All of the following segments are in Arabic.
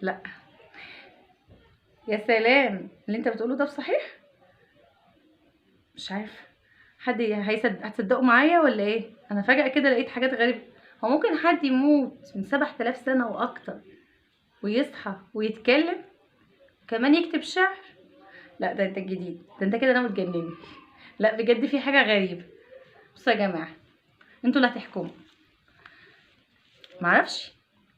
لا. يا سلام، اللي انت بتقوله ده صحيح؟ مش عارفه حد هتصدقوا معايا ولا ايه؟ انا فجأة كده لقيت حاجات غريبة. هو ممكن حد يموت من 7000 سنة واكتر ويصحى ويتكلم كمان يكتب شعر؟ لا ده انت جديد، ده انت كده ناوي تجنني. لا بجد في حاجة غريبة. بصوا يا جماعة، انتوا اللي هتحكموا. معرفش،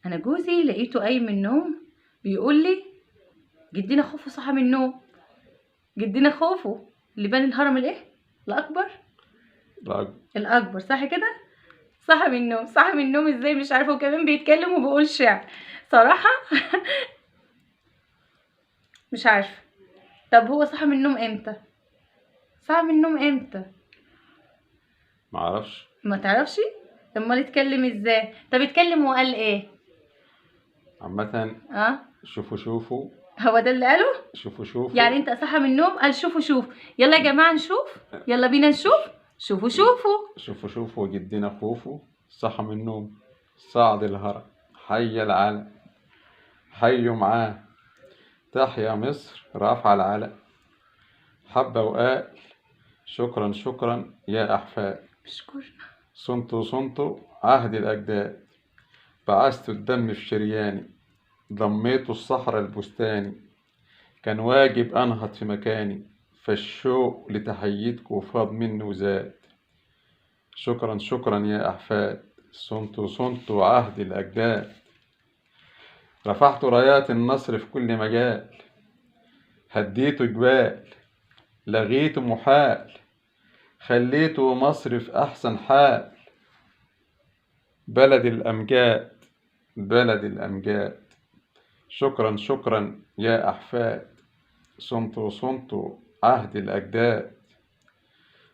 انا جوزي لقيته قايم من النوم بيقول لي جدينا خوفو صحى من النوم. جدينا خوفو اللي بنى الهرم الايه الاكبر. لا. الاكبر صح كده. صحى من النوم، صحى من النوم ازاي مش عارفه، وكمان بيتكلم وبيقول شعر. صراحه مش عارفه. طب هو صحى من النوم امتى؟ صحى من النوم امتى؟ معرفش. ما تعرفش؟ امال اتكلم ازاي؟ طب اتكلم وقال ايه؟ عامة اه شوفوا هو ده اللي قاله. شوفوا يعني انت صحى من النوم قال شوفوا. يلا يا جماعه نشوف، يلا بينا نشوف. شوفوا. شوفوا جدنا خوفو صحى من النوم، صعد الهرم، حي العلم، حيوا معاه، تحيا مصر رافعة العلم، حبة وقال شكرا يا أحفاد، بشكرنا. صنتوا عهد الأجداد، بعثت الدم في شرياني، ضميت الصحراء البستاني، كان واجب أنهض في مكاني، فالشوق لتحيتكوا فاض مني وزاد، شكرا يا أحفاد، صنتوا عهد الأجداد، رفعت رايات النصر في كل مجال، هديت جبال، لغيت محال، خليت مصر في أحسن حال، بلد الأمجاد، بلد الأمجاد، شكرا يا أحفاد، صنتوا عهد الأجداد،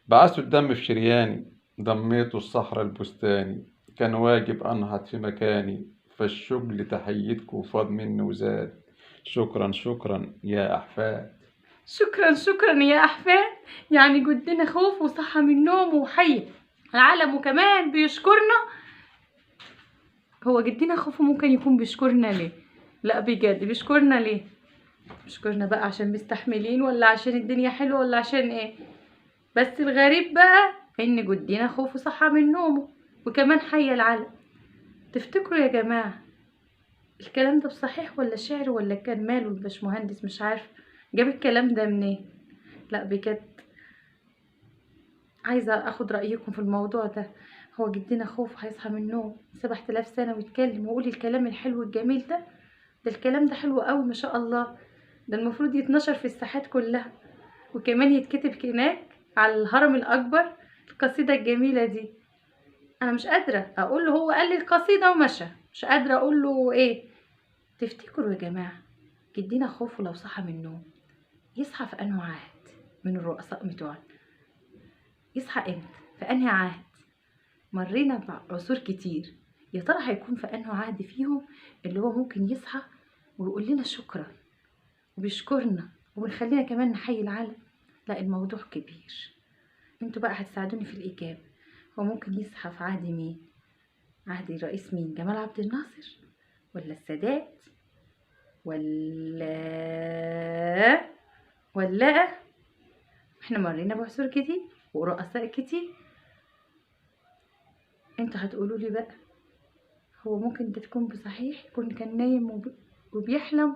بعثت الدم في شرياني، ضميت الصحراء البستاني، كان واجب أنهض في مكاني، فالشغل تحيتكوا فاض مني وزاد، شكرا يا أحفاد. شكرا يا احفاد. يعني جدنا خوف وصحى من النوم وحي العالم وكمان بيشكرنا. هو جدنا خوف ممكن يكون بيشكرنا ليه؟ لا بجد بيشكرنا ليه؟ بيشكرنا بقى عشان مستحملين ولا عشان الدنيا حلوه ولا عشان ايه؟ بس الغريب بقى ان جدنا خوف وصحى من نومه وكمان حي العالم. تفتكروا يا جماعه الكلام ده صحيح ولا شعر ولا كان ماله الباشمهندس مش عارف جاب الكلام ده منين؟ لا بجد عايزة اخد رأيكم في الموضوع ده. هو جدنا خوف هيصحى من النوم 7000 سنة ويتكلم ويقول الكلام الحلو الجميل ده؟ ده الكلام ده حلو قوي ما شاء الله. ده المفروض يتنشر في الساحات كلها وكمان يتكتب هناك على الهرم الأكبر القصيدة الجميلة دي. أنا مش قادرة أقول له، هو قال لي القصيدة ومشى، مش قادرة أقول له إيه. تفتكروا يا جماعة جدنا خوفه لو صحى من النوم يصحى في أنه عهد من الرؤساء بتوعنا؟ يصحى امتى؟ في أنهي عهد؟ مرينا بعصور كتير، يا ترى هيكون في أنه عهد فيهم اللي هو ممكن يصحى ويقول لنا شكرا وبيشكرنا وبيخلينا كمان نحيي العالم؟ لا الموضوع كبير. انتوا بقى هتساعدوني في الإجابة. هو ممكن يصحى في عهد مين؟ عهد الرئيس مين؟ جمال عبد الناصر ولا السادات ولا احنا مرينا بعصور كتير ورؤساء كتير. انتوا هتقولوا لي بقى هو ممكن ده تكون بصحيح يكون كان نايم وبيحلم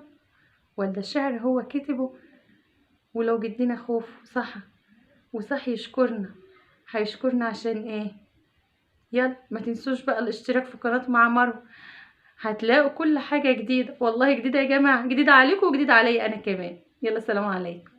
ولا شعر هو كتبه؟ ولو جدنا خوف صحي يشكرنا هيشكرنا عشان ايه؟ يلا ما تنسوش بقى الاشتراك في قناة مع مروة، هتلاقوا كل حاجة جديدة. والله جديدة يا جماعة، جديدة عليكم وجديدة عليا انا كمان. يلا سلام عليكم.